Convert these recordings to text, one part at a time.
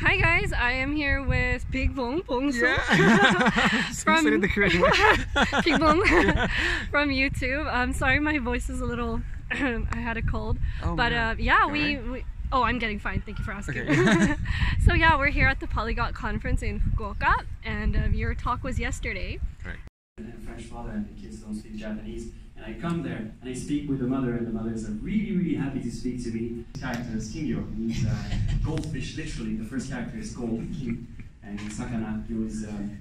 Hi guys, I am here with BigBong from BigBong from YouTube. I'm sorry, my voice is a little. I had a cold, but yeah, we. Oh, I'm getting fine. Thank you for asking. Okay. So yeah, we're here at the Polyglot Conference in Fukuoka, and your talk was yesterday. Right. I have a French father, and the kids don't speak Japanese. And I come there, and I speak with the mother, and the mother is really happy to speak to me. This character is Kingyo, means goldfish, literally. The first character is gold, king, and sakana, Kyo is a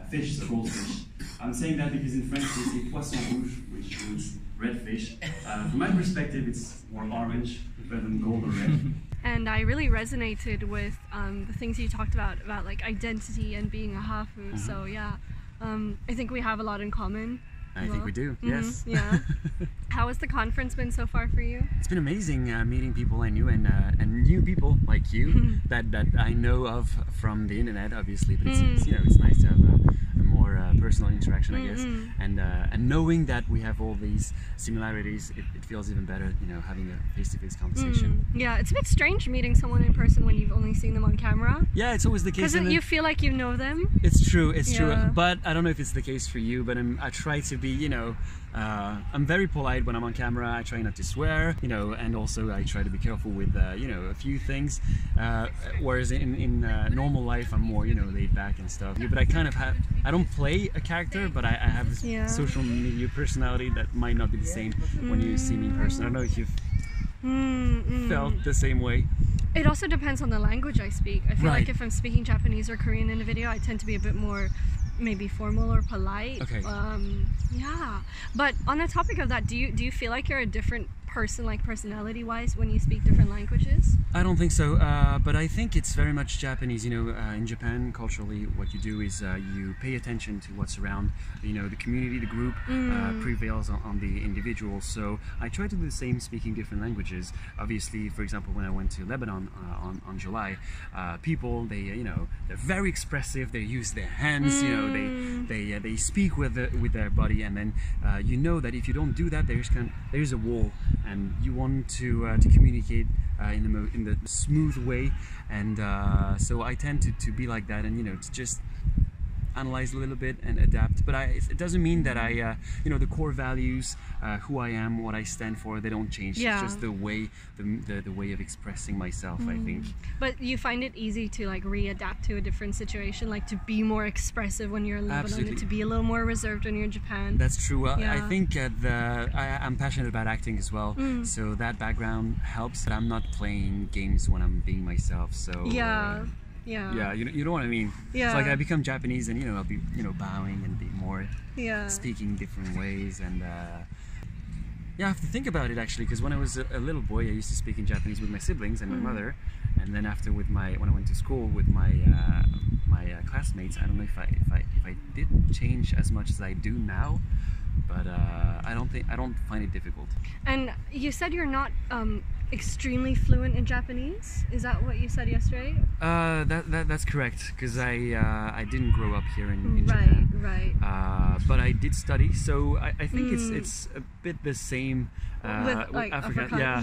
fish, so goldfish. I'm saying that because in French they say poisson rouge, which means red fish. From my perspective, it's more orange rather than gold or red. And I really resonated with the things you talked about like identity and being a hafu. So yeah, I think we have a lot in common. I think we do, yes. Yeah. How has the conference been so far for you? It's been amazing meeting people I knew and new people like you that I know of from the internet, obviously. But it's you know, it's nice to have a more personal interaction, I guess. And knowing that we have all these similarities, it feels even better, you know, having a face-to-face conversation. Yeah, it's a bit strange meeting someone in person when you've only seen them on camera. Yeah, it's always the case. Because you feel like you know them. It's true, it's true. But I don't know if it's the case for you, but I try to be, you know, I'm very polite when I'm on camera. I try not to swear, you know, and also I try to be careful with, you know, a few things. Whereas in normal life, I'm more, you know, laid back and stuff. But I kind of have, I don't play a character, but I have this social media personality that might not be the same when you see me in person. I don't know if you've felt the same way. It also depends on the language I speak. I feel like if I'm speaking Japanese or Korean in a video, I tend to be a bit more maybe formal or polite. Okay. Yeah. But on the topic of that, do you feel like you're a different person, like personality-wise, when you speak different languages? I don't think so, but I think it's very much Japanese. You know, in Japan, culturally, what you do is you pay attention to what's around. You know, the community, the group prevails on the individual. So I try to do the same, speaking different languages. Obviously, for example, when I went to Lebanon on July, people, you know, they're very expressive. They use their hands. You know, they speak with their body, and then you know that if you don't do that, there's a wall. And you want to communicate in the smooth way, and so I tend to be like that, and you know, to just analyze a little bit and adapt. But it doesn't mean that I, you know, the core values, who I am, what I stand for, they don't change. It's just the way of expressing myself, I think. But you find it easy to like readapt to a different situation, like to be more expressive when you're in Lebanon, and to be a little more reserved when you're in Japan. That's true. Well, I think I'm passionate about acting as well, so that background helps. But I'm not playing games when I'm being myself. So yeah, you know what I mean. It's like I become Japanese, and you know, I'll be, you know, bowing and be more speaking different ways, and yeah, I have to think about it actually, because when I was a little boy, I used to speak in Japanese with my siblings and my mother, and then after when I went to school with my classmates, I don't know if I did change as much as I do now, but I don't find it difficult. And you said you're not extremely fluent in Japanese. Is that what you said yesterday? That's correct, because I didn't grow up here in Japan. But I did study, so I think it's a bit the same with like Africa.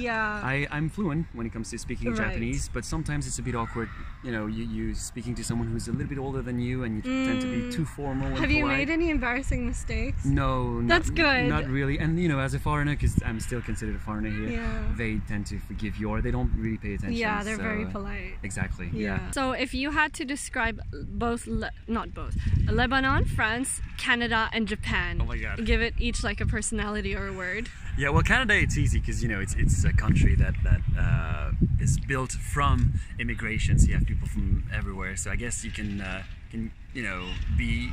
I'm fluent when it comes to speaking Japanese, but sometimes it's a bit awkward. You know, you speaking to someone who's a little bit older than you, and you tend to be too formal. Have you made any embarrassing mistakes? No, that's good. Not really. And you know, as a foreigner, because I'm still considered a foreigner here, they tend to forgive you, or they don't really pay attention. Yeah, they're very polite. Exactly. Yeah. So if you had to describe Lebanon, France, Canada, and Japan, oh my God, give it each like a personality or a word. Yeah, well, Canada, it's easy because, you know, it's a country that is built from immigration, so you have people from everywhere. So I guess you can you know, be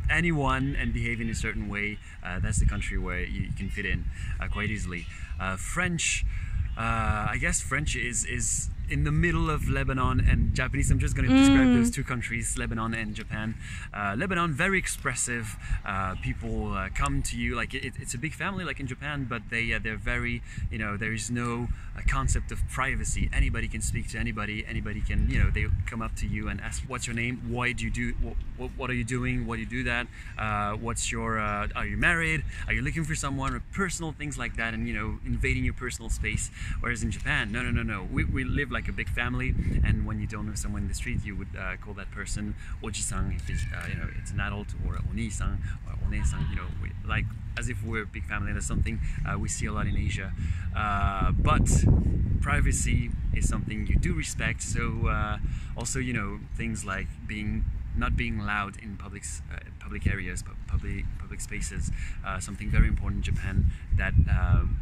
anyone and behave in a certain way. That's the country where you can fit in quite easily. French, I guess French is in the middle of Lebanon and Japanese. I'm just going to describe those two countries, Lebanon and Japan. Lebanon, very expressive. People come to you like it's a big family, like in Japan, but they're very, you know, there is no concept of privacy. Anybody can speak to anybody. Anybody can, you know, they come up to you and ask, "What's your name? Why do you do? What are you doing? Why do you do that? What's your? Are you married? Are you looking for someone?" Or personal things like that, and you know, invading your personal space. Whereas in Japan, no. We live like like a big family, and when you don't know someone in the street, you would call that person oji-san if it's, it's an adult, or oni-san or one-san, like as if we're a big family. That's something we see a lot in Asia. But privacy is something you do respect. So also, things like not being loud in public areas, public spaces, something very important in Japan that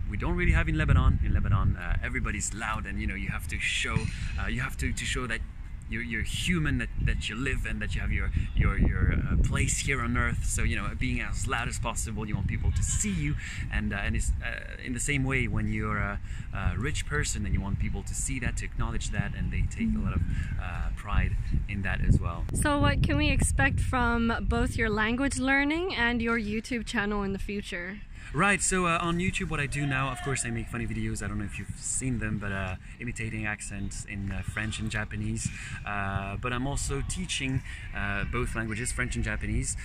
we don't really have in Lebanon. In Lebanon, everybody's loud, and you have to show to show that you're human, that you live, and that you have your place here on earth. So being as loud as possible. You want people to see you, and it's in the same way when you're a rich person, and you want people to see that, to acknowledge that, and they take a lot of pride in that as well. So what can we expect from both your language learning and your YouTube channel in the future? Right, so on YouTube, what I do now, of course, I make funny videos. I don't know if you've seen them, but imitating accents in French and Japanese. But I'm also teaching both languages, French and Japanese,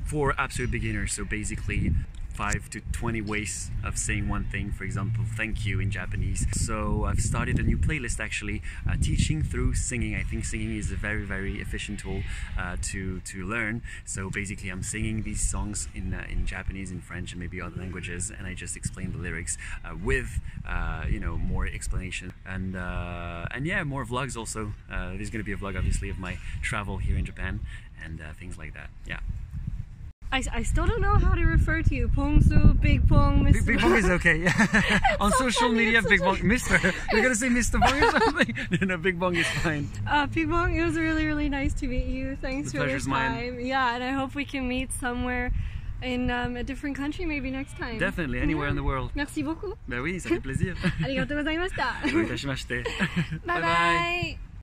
for absolute beginners. So basically 5 to 20 ways of saying one thing. For example, thank you in Japanese. So I've started a new playlist, actually, teaching through singing. I think singing is a very, very efficient tool to learn. So basically I'm singing these songs in Japanese, in French, and maybe other languages, and I just explain the lyrics with more explanation, and yeah, more vlogs also. There's going to be a vlog, obviously, of my travel here in Japan and things like that. Yeah. I still don't know how to refer to you. Pongsu, BigBong, Mr. BigBong is okay, yeah. On so social funny, media, BigBong, Mr. You're gonna say Mr. Bong or something? No, BigBong is fine. BigBong, it was really, really nice to meet you. Thanks the for the pleasure's time. mine. Yeah, and I hope we can meet somewhere in a different country maybe next time. Definitely, anywhere in the world. Merci beaucoup. Ben oui, ça fait plaisir. ありがとうございました。どういたしまして。バイバイ。